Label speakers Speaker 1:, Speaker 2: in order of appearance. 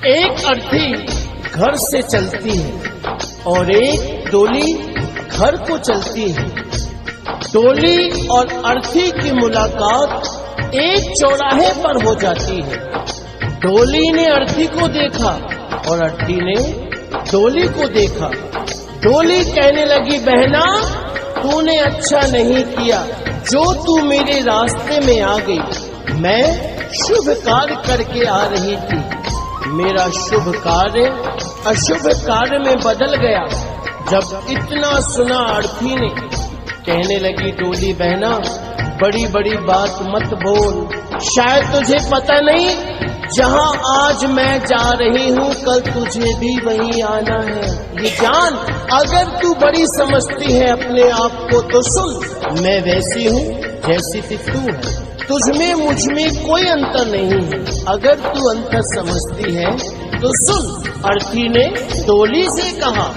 Speaker 1: एक अर्थी घर से चलती है और एक डोली घर को चलती है। डोली और अर्थी की मुलाकात एक चौराहे पर हो जाती है। डोली ने अर्थी को देखा और अर्थी ने डोली को देखा। डोली कहने लगी, बहना तूने अच्छा नहीं किया जो तू मेरे रास्ते में आ गई। मैं शुभ कार्य करके आ रही थी, मेरा शुभ कार्य अशुभ कार्य में बदल गया। जब इतना सुना अर्थी ने कहने लगी, डोली बहना बड़ी बड़ी बात मत बोल, शायद तुझे पता नहीं जहां आज मैं जा रही हूं कल तुझे भी वहीं आना है। ये जान, अगर तू बड़ी समझती है अपने आप को तो सुन, मैं वैसी हूं जैसी कि तू है, तुझमें मुझमें कोई अंतर नहीं है। अगर तू अंतर समझती है तो सुन। अर्थी ने डोली से कहा,